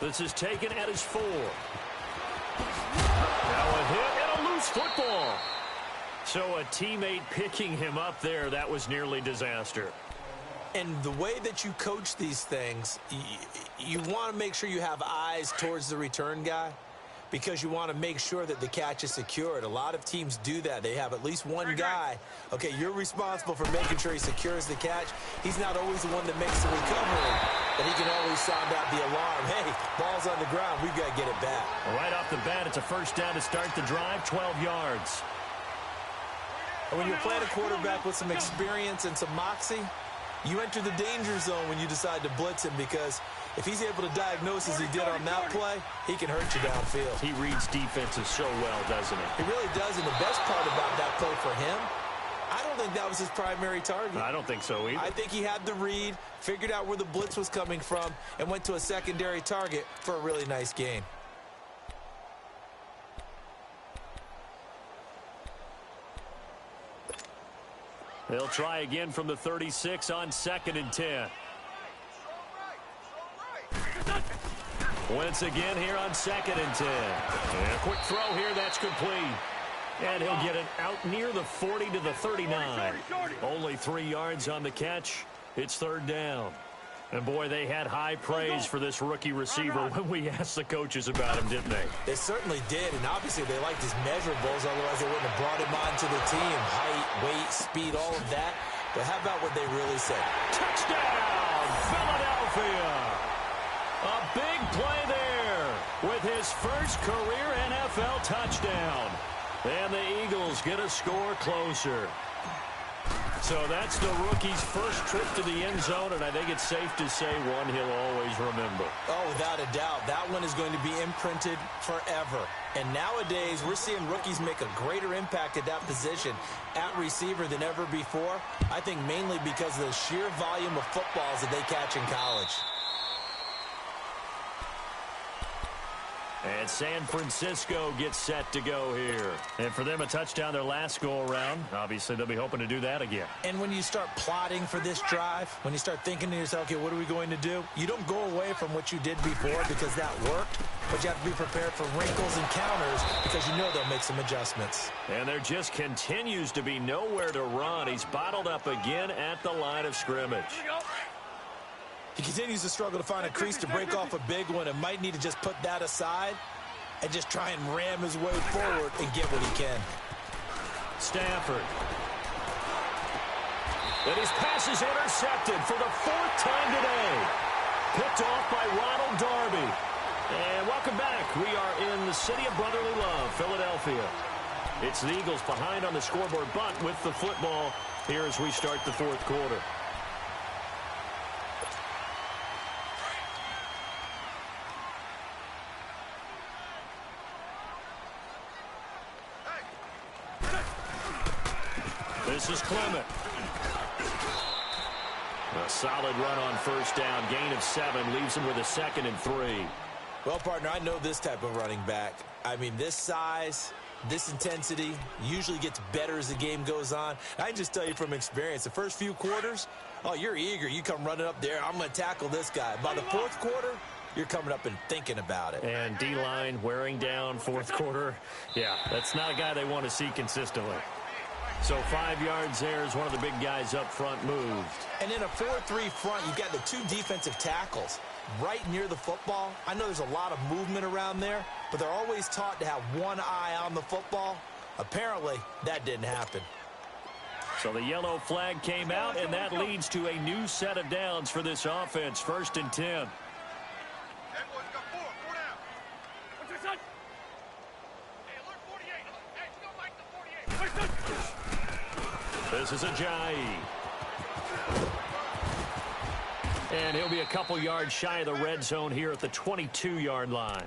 This is taken at his 4. Now a hit and a loose football. So a teammate picking him up there, that was nearly disaster. And the way that you coach these things, you want to make sure you have eyes towards the return guy because you want to make sure that the catch is secured. A lot of teams do that. They have at least one guy. Okay, you're responsible for making sure he secures the catch. He's not always the one that makes the recovery, but he can always sound out the alarm. Hey, ball's on the ground. We've got to get it back. Right off the bat, it's a first down to start the drive, 12 yards. And when you're playing a quarterback with some experience and some moxie, you enter the danger zone when you decide to blitz him because if he's able to diagnose as he did on that play, he can hurt you downfield. He reads defenses so well, doesn't he? He really does, and the best part about that play for him, I don't think that was his primary target. I don't think so either. I think he had the read, figured out where the blitz was coming from, and went to a secondary target for a really nice gain. They'll try again from the 36 on 2nd and 10. Once again here on 2nd and 10. And a quick throw here, that's complete. And he'll get it out near the 40 to the 39. Only 3 yards on the catch. It's 3rd down. And, boy, they had high praise for this rookie receiver when we asked the coaches about him, didn't they? They certainly did, and obviously they liked his measurables, otherwise they wouldn't have brought him onto the team. Height, weight, speed, all of that. But how about what they really said? Touchdown, Philadelphia! A big play there with his first career NFL touchdown. And the Eagles get a score closer. So that's the rookie's first trip to the end zone, and I think it's safe to say one he'll always remember. Oh, without a doubt. That one is going to be imprinted forever. And nowadays, we're seeing rookies make a greater impact at that position at receiver than ever before. I think mainly because of the sheer volume of footballs that they catch in college. And San Francisco gets set to go here. And for them, a touchdown their last go-around. Obviously, they'll be hoping to do that again. And when you start plotting for this drive, when you start thinking to yourself, okay, what are we going to do? You don't go away from what you did before because that worked, but you have to be prepared for wrinkles and counters because you know they'll make some adjustments. And there just continues to be nowhere to run. He's bottled up again at the line of scrimmage. He continues to struggle to find a crease to break off a big one and might need to just put that aside and just try and ram his way forward and get what he can. Stafford. And his pass is intercepted for the 4th time today. Picked off by Ronald Darby. And welcome back. We are in the city of brotherly love, Philadelphia. It's the Eagles behind on the scoreboard, but with the football here as we start the 4th quarter. This is Clement. A solid run on first down. Gain of 7 leaves him with a 2nd and 3. Well, partner, I know this type of running back. I mean, this size, this intensity usually gets better as the game goes on. I can just tell you from experience, the first few quarters, oh, you're eager. You come running up there. I'm going to tackle this guy. By the 4th quarter, you're coming up and thinking about it. And D-line wearing down 4th quarter. Yeah, that's not a guy they want to see consistently. So 5 yards there as one of the big guys up front moved. And in a 4-3 front, you've got the 2 defensive tackles right near the football. I know there's a lot of movement around there, but they're always taught to have one eye on the football. Apparently, that didn't happen. So the yellow flag came out, and that leads to a new set of downs for this offense. 1st and 10. That boy's got 4 down. What's your son? Hey, alert 48. Hey, still like the 48. This is Ajayi. And he'll be a couple yards shy of the red zone here at the 22-yard line.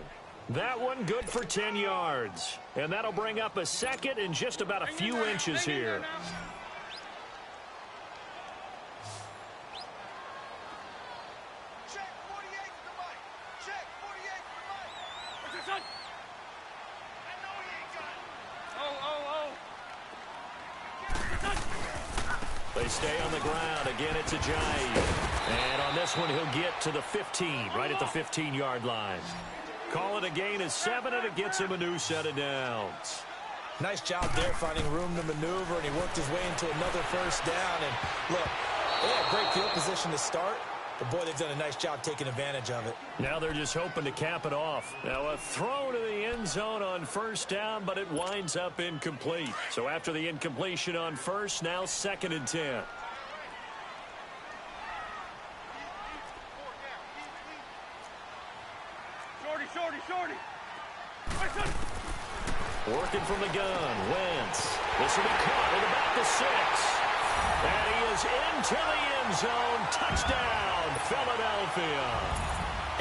That one good for 10 yards. And that'll bring up a 2nd and just about a few inches here. They stay on the ground. Again, it's Ajayi. And on this one, he'll get to the 15, right at the 15-yard line. Call it a gain of 7, and it gets him a new set of downs. Nice job there finding room to maneuver, and he worked his way into another first down. And look, they had great field position to start, but boy, they've done a nice job taking advantage of it. Now they're just hoping to cap it off. Now a throw to the end zone on first down, but it winds up incomplete. So after the incompletion on first, now 2nd and 10. Shorty. Working from the gun, Wentz. This will be caught at about the 6. And he is into the end zone. Touchdown, Philadelphia.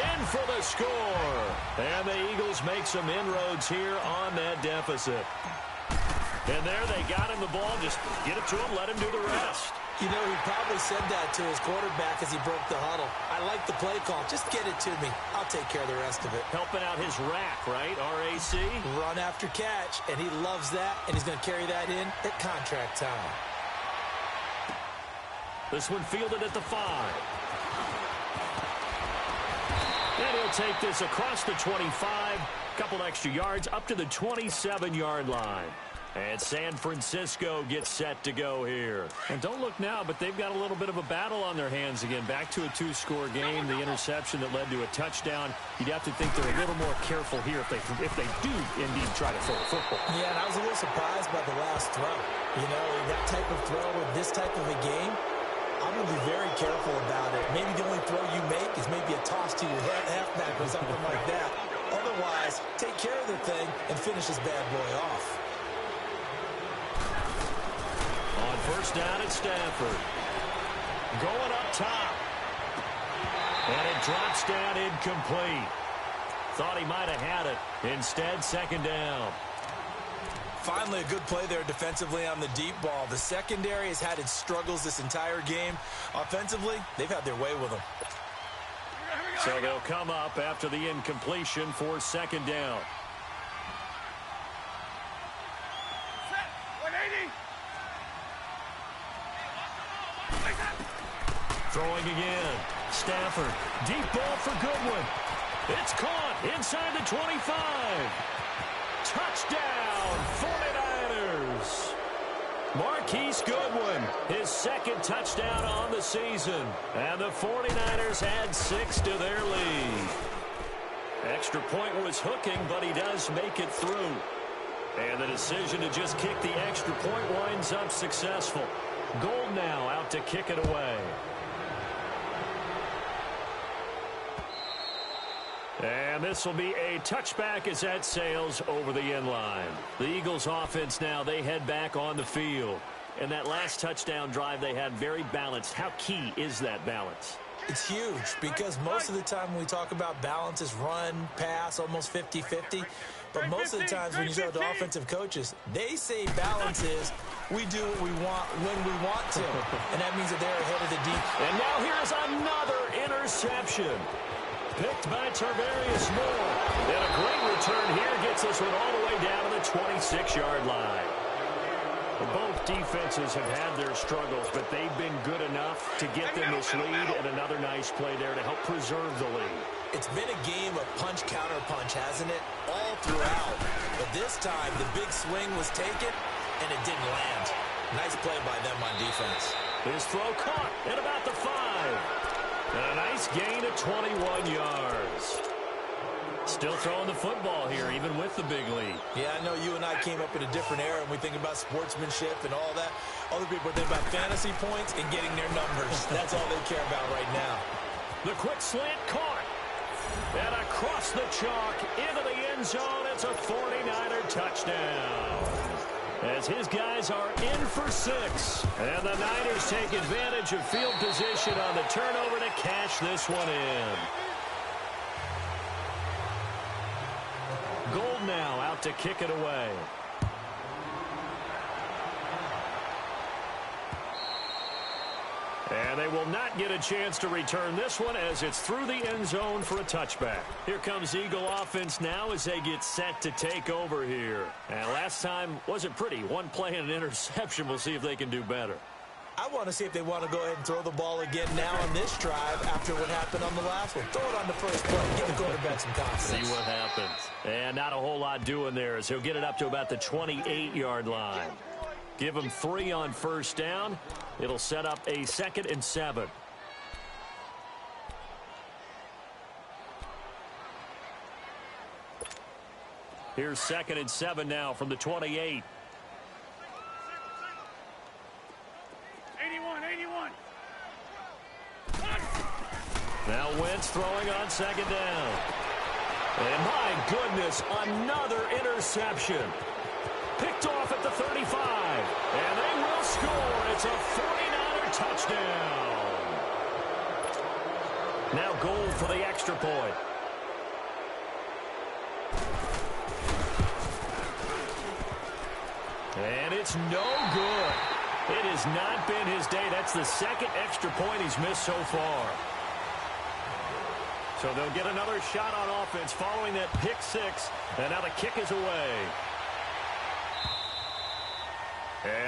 In for the score. And the Eagles make some inroads here on that deficit. And there they got him the ball. Just get it to him, let him do the rest. You know, he probably said that to his quarterback as he broke the huddle. I like the play call. Just get it to me. I'll take care of the rest of it. Helping out his rack, right? RAC. Run after catch, and he loves that, and he's going to carry that in at contract time. This one fielded at the 5. And he'll take this across the 25. Couple extra yards up to the 27-yard line. And San Francisco gets set to go here. And don't look now, but they've got a little bit of a battle on their hands again. Back to a 2-score game. The interception that led to a touchdown. You'd have to think they're a little more careful here if they do indeed try to throw the football. Yeah, and I was a little surprised by the last throw. You know, that type of throw with this type of a game, I'm going to be very careful about it. Maybe the only throw you make is maybe a toss to your halfback or something like that. Otherwise, take care of the thing and finish this bad boy off. On first down at Stafford. Going up top. And it drops down incomplete. Thought he might have had it. Instead, 2nd down. Finally, a good play there defensively on the deep ball. The secondary has had its struggles this entire game. Offensively, they've had their way with them. So they'll come up after the incompletion for 2nd down. Set. 180. Throwing again. Stafford. Deep ball for Goodwin. It's caught inside the 25. Touchdown, 49ers. Marquise Goodwin, his 2nd touchdown on the season. And the 49ers add 6 to their lead. Extra point was hooking, but he does make it through. And the decision to just kick the extra point winds up successful. Gold now out to kick it away. And this will be a touchback as that sails over the end line. The Eagles offense now, they head back on the field. And that last touchdown drive they had very balanced. How key is that balance? It's huge because most of the time when we talk about balance is run, pass, almost 50-50. But most of the times when you talk to offensive coaches, they say balance is we do what we want when we want to. And that means that they're ahead of the deep. And now here's another interception. Picked by Tarvarius Moore. And a great return here gets this one all the way down to the 26-yard line. Both defenses have had their struggles, but they've been good enough to get them this lead, and another nice play there to help preserve the lead. It's been a game of punch-counter-punch, hasn't it? All throughout. But this time, the big swing was taken, and it didn't land. Nice play by them on defense. His throw caught at about the 5. And a nice gain of 21 yards. Still throwing the football here, even with the big lead. Yeah, I know you and I came up in a different era, and we think about sportsmanship and all that. Other people think about fantasy points and getting their numbers. That's all they care about right now. The quick slant caught. And across the chalk into the end zone. It's a 49er touchdown. As his guys are in for 6. And the Niners take advantage of field position on the turnover to cash this one in. Gold now out to kick it away. And they will not get a chance to return this one as it's through the end zone for a touchback. Here comes Eagle offense now as they get set to take over here. And last time wasn't pretty. One play and an interception. We'll see if they can do better. I want to see if they want to go ahead and throw the ball again now on this drive after what happened on the last one. Throw it on the first play. Give the quarterback some confidence. See what happens. And not a whole lot doing there as he'll get it up to about the 28-yard line. Give him 3 on first down. It'll set up a 2nd and 7. Here's 2nd and 7 now from the 28. 81. Now Wentz throwing on 2nd down. And my goodness, another interception. Picked off at the 35. And they will score. It's a 49er touchdown. Now goal for the extra point. And it's no good. It has not been his day. That's the 2nd extra point he's missed so far. So they'll get another shot on offense following that pick 6. And now the kick is away.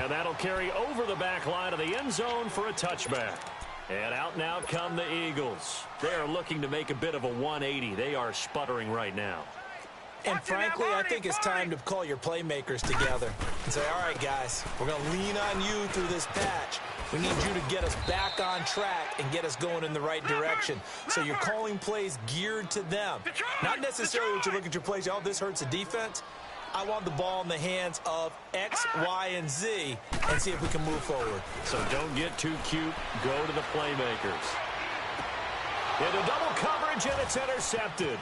And that'll carry over the back line of the end zone for a touchback. And out and out come the Eagles. They are looking to make a bit of a 180. They are sputtering right now. And frankly, I think it's time to call your playmakers together and say, all right, guys, we're going to lean on you through this patch. We need you to get us back on track and get us going in the right direction. So you're calling plays geared to them. Not necessarily what you look at your plays, oh, this hurts the defense. I want the ball in the hands of X, Y, and Z and see if we can move forward. So don't get too cute. Go to the playmakers. Into double coverage, and it's intercepted.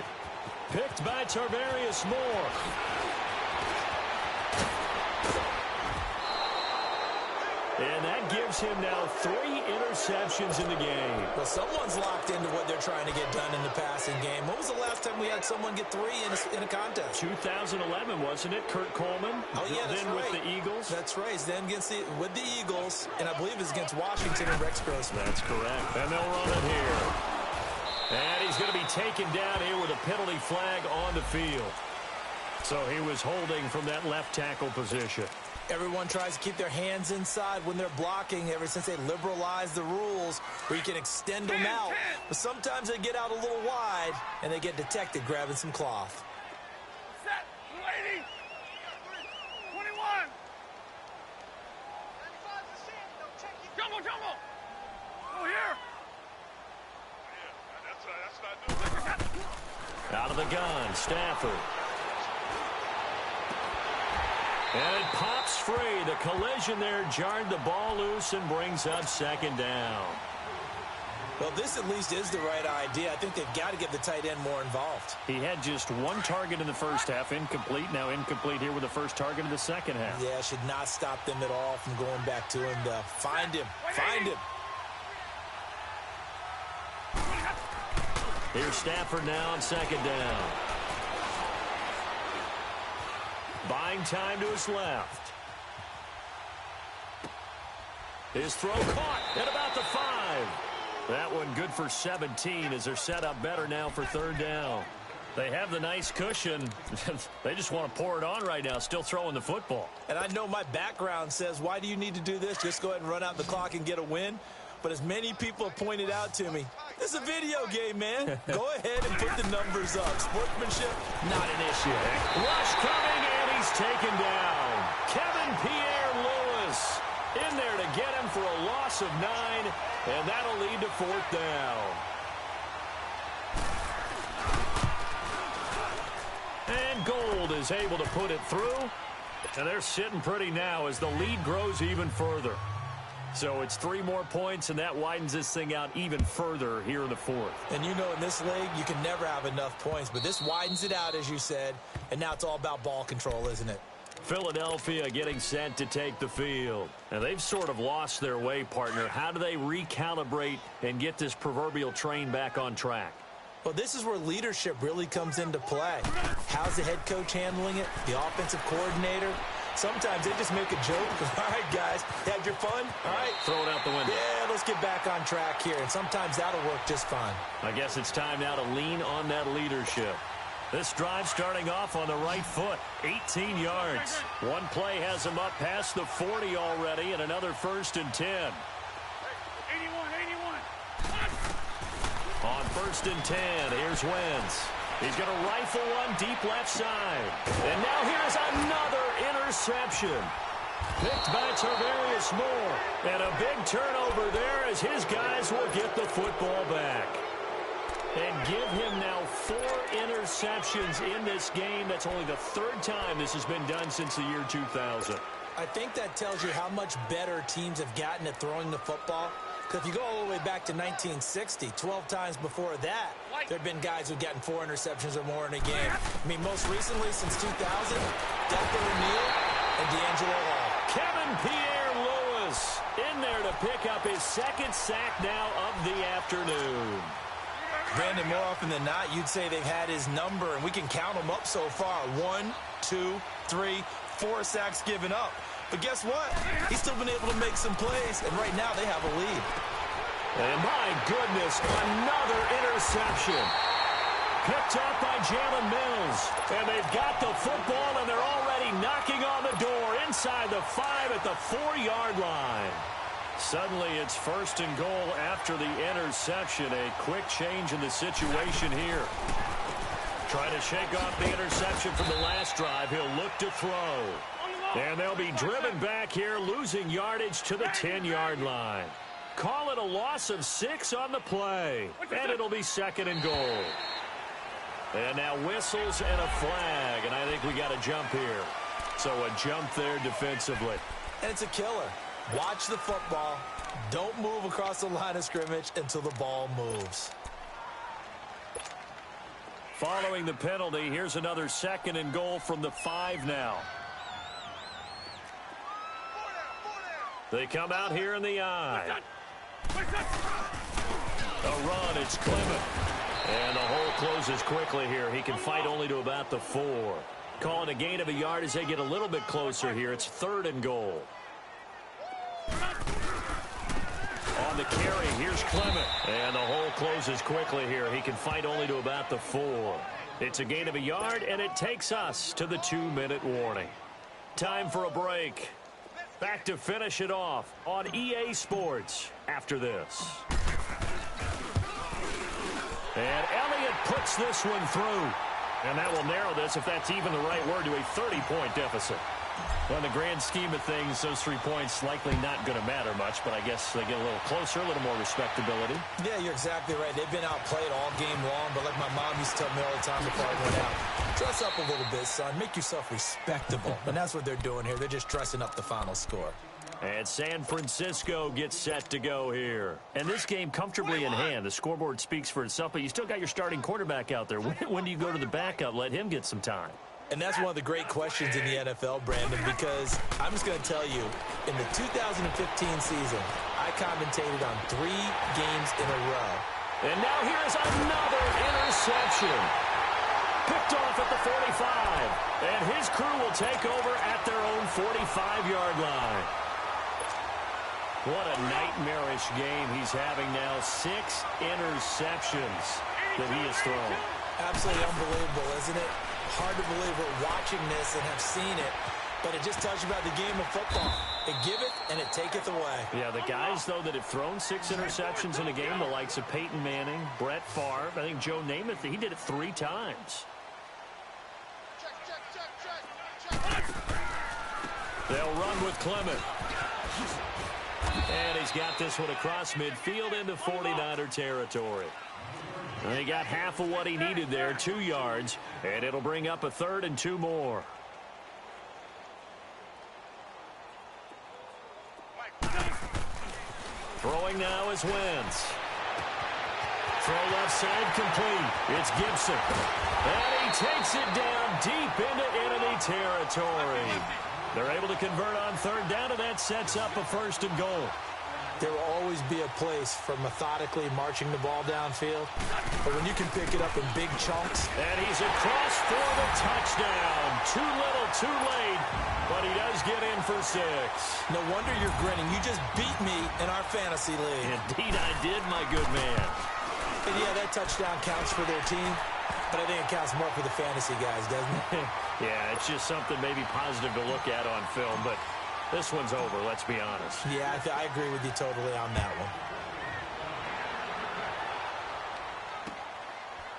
Picked by Tarvarius Moore. And that gives him now 3 interceptions in the game. Well, someone's locked into what they're trying to get done in the passing game. When was the last time we had someone get 3 in a contest? 2011, wasn't it? Kurt Coleman. Oh, yeah, that's then right. with the Eagles. That's right. Then with the Eagles, and I believe it's against Washington and Rex Grossman. That's correct. And they'll run it here. And he's going to be taken down here with a penalty flag on the field. So he was holding from that left tackle position. Everyone tries to keep their hands inside when they're blocking ever since they liberalized the rules where you can extend them out. But sometimes they get out a little wide, and they get detected grabbing some cloth. Set. 80. 21. Jumbo. Oh, here. Out of the gun, Stafford. And it pops free. The collision there jarred the ball loose and brings up 2nd down. Well, this at least is the right idea. I think they've got to get the tight end more involved. He had just 1 target in the first half, incomplete. Now incomplete here with the first target in the second half. Yeah, should not stop them at all from going back to him, though. Find him. Here's Stafford now on 2nd down. Buying time to his left. His throw caught at about the 5. That one good for 17 as they're set up better now for 3rd down. They have the nice cushion. They just want to pour it on right now, still throwing the football. And I know my background says, why do you need to do this? Just go ahead and run out the clock and get a win. But as many people have pointed out to me, this is a video game, man. Go ahead and put the numbers up. Sportsmanship, not an issue. Rush coming, and he's taken down. Kevin Pierre-Louis in there to get him for a loss of 9, and that'll lead to 4th down. And Gold is able to put it through, and they're sitting pretty now as the lead grows even further. So it's 3 more points, and that widens this thing out even further here in the 4th. And you know, in this league, you can never have enough points, but this widens it out, as you said, and now it's all about ball control, isn't it? Philadelphia getting set to take the field. Now, they've sort of lost their way, partner. How do they recalibrate and get this proverbial train back on track? Well, this is where leadership really comes into play. How's the head coach handling it? The offensive coordinator? Sometimes they just make a joke. All right, guys, had your fun? All right. Throw it out the window. Yeah, let's get back on track here. And sometimes that'll work just fine. I guess it's time now to lean on that leadership. This drive starting off on the right foot, 18 yards. One play has him up past the 40 already, and another 1st and 10. 81. On 1st and 10, here's Wentz. He's going to rifle one deep left side. And now here's another interception. Picked by Tarvarius Moore. And a big turnover there as his guys will get the football back. And give him now 4 interceptions in this game. That's only the 3rd time this has been done since the year 2000. I think that tells you how much better teams have gotten at throwing the football. Because if you go all the way back to 1960, 12 times before that, there have been guys who've gotten 4 interceptions or more in a game. I mean, most recently, since 2000, Delta O'Neal and D'Angelo Hall. Kevin Pierre-Louis in there to pick up his 2nd sack now of the afternoon. Brandon, more often than not, you'd say they've had his number, and we can count them up so far. 1, 2, 3, 4 sacks given up. But guess what? He's still been able to make some plays, and right now they have a lead. And my goodness, another interception. Picked up by Jalen Mills. And they've got the football, and they're already knocking on the door inside the 5 at the 4-yard line. Suddenly it's 1st and goal after the interception. A quick change in the situation here. Trying to shake off the interception from the last drive. He'll look to throw. And they'll be driven back here, losing yardage to the 10-yard line. Call it a loss of 6 on the play. And it'll be 2nd and goal. And now whistles and a flag. And I think we got a jump here. So a jump there defensively. And it's a killer. Watch the football. Don't move across the line of scrimmage until the ball moves. Following the penalty, here's another 2nd and goal from the 5 now. They come out here in the I. A run, it's Clement. And the hole closes quickly here. He can fight only to about the 4. Calling a gain of a yard as they get a little bit closer here. It's 3rd and goal. On the carry, here's Clement. And the hole closes quickly here. He can fight only to about the 4. It's a gain of a yard, and it takes us to the 2-minute warning. Time for a break. Back to finish it off on EA Sports after this. And Elliott puts this one through. And that will narrow this, if that's even the right word, to a 30-point deficit. Well, in the grand scheme of things, those 3 points likely not going to matter much, but I guess they get a little closer, a little more respectability. Yeah, you're exactly right. They've been outplayed all game long, but like my mom used to tell me all the time before I went out, dress up a little bit, son. Make yourself respectable. And that's what they're doing here. They're just dressing up the final score. And San Francisco gets set to go here. And this game comfortably in hand. The scoreboard speaks for itself, but you still got your starting quarterback out there. When do you go to the backup? Let him get some time. And that's one of the great questions in the NFL, Brandon, because I'm just going to tell you, in the 2015 season, I commentated on 3 games in a row. And now here's another interception. Picked off at the 45. And his crew will take over at their own 45-yard line. What a nightmarish game he's having now. 6 interceptions that he has thrown. Absolutely unbelievable, isn't it? Hard to believe we're watching this and have seen it, but it just tells you about the game of football. It giveth and it taketh away. Yeah, the guys, though, that have thrown 6 interceptions in a game, the likes of Peyton Manning, Brett Favre, I think Joe Namath, he did it 3 times. They'll run with Clement. And he's got this one across midfield into 49er territory. And he got half of what he needed there, 2 yards, and it'll bring up a 3rd and 2 more. Throwing now is Wentz. Throw left side complete. It's Gibson. And he takes it down deep into enemy territory. They're able to convert on 3rd down, and that sets up a 1st and goal. There will always be a place for methodically marching the ball downfield. But when you can pick it up in big chunks. And he's across for the touchdown. Too little, too late. But he does get in for 6. No wonder you're grinning. You just beat me in our fantasy league. Indeed I did, my good man. And yeah, that touchdown counts for their team. But I think it counts more for the fantasy guys, doesn't it? Yeah, it's just something maybe positive to look at on film, but this one's over, let's be honest. Yeah, I agree with you totally on that one.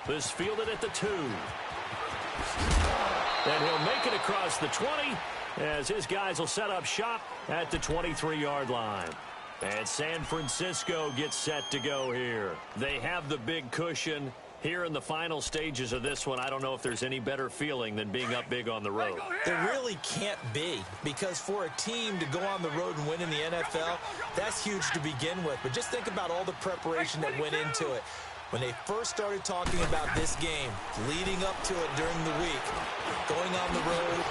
This fielded at the 2. And he'll make it across the 20 as his guys will set up shop at the 23-yard line. And San Francisco gets set to go here. They have the big cushion. Here in the final stages of this one, I don't know if there's any better feeling than being up big on the road. There really can't be, because for a team to go on the road and win in the NFL, that's huge to begin with. But just think about all the preparation that went into it. When they first started talking about this game, leading up to it during the week, going on the road,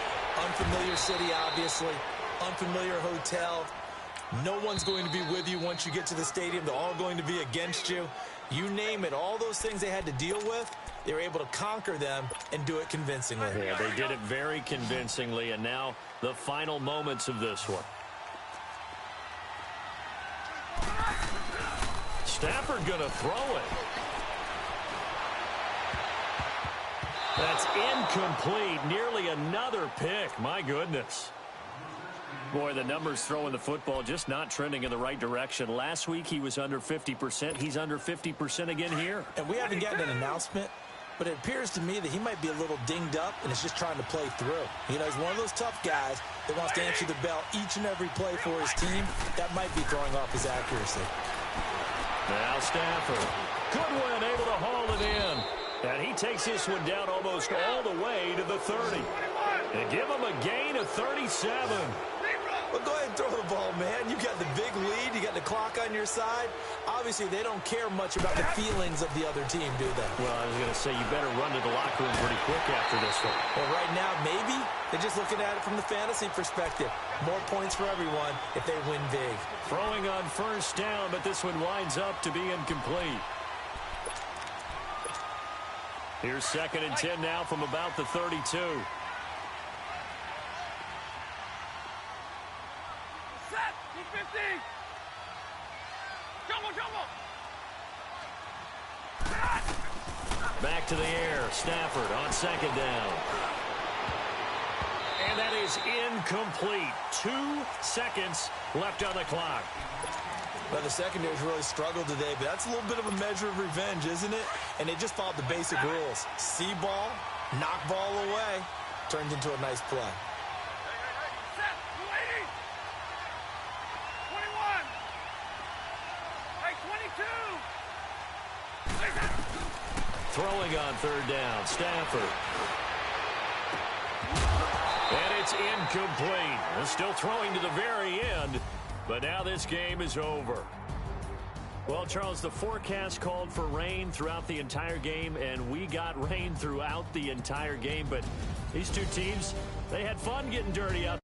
unfamiliar city, obviously, unfamiliar hotel. No one's going to be with you once you get to the stadium. They're all going to be against you. You name it, all those things they had to deal with, they were able to conquer them and do it convincingly. Yeah, they did it very convincingly, and now the final moments of this one. Stafford going to throw it. That's incomplete. Nearly another pick. My goodness. Boy, the numbers throwing the football just not trending in the right direction. Last week he was under 50%. He's under 50% again here. And we haven't gotten an announcement, but it appears to me that he might be a little dinged up and is just trying to play through. You know, he's one of those tough guys that wants to answer the bell each and every play for his team. That might be throwing off his accuracy. Now Stafford. Goodwin able to haul it in. And he takes this one down almost all the way to the 30. They give him a gain of 37. Well, go ahead and throw the ball, man. You got the big lead. You got the clock on your side. Obviously, they don't care much about the feelings of the other team, do they? Well, I was going to say, you better run to the locker room pretty quick after this one. Well, right now, maybe they're just looking at it from the fantasy perspective. More points for everyone if they win big. Throwing on first down, but this one winds up to be incomplete. Here's 2nd and 10 now from about the 32. Set! He's 50! Jumbo, jumbo! Back to the air. Stafford on 2nd down. And that is incomplete. 2 seconds left on the clock. Well, the secondary's really struggled today, but that's a little bit of a measure of revenge, isn't it? And they just followed the basic rules. See ball, knock ball away, turns into a nice play. Set! 280! 21! Hey, 22! Throwing on 3rd down. Stafford. And it's incomplete. They're still throwing to the very end. But now this game is over. Well, Charles, the forecast called for rain throughout the entire game, and we got rain throughout the entire game. But these two teams, they had fun getting dirty out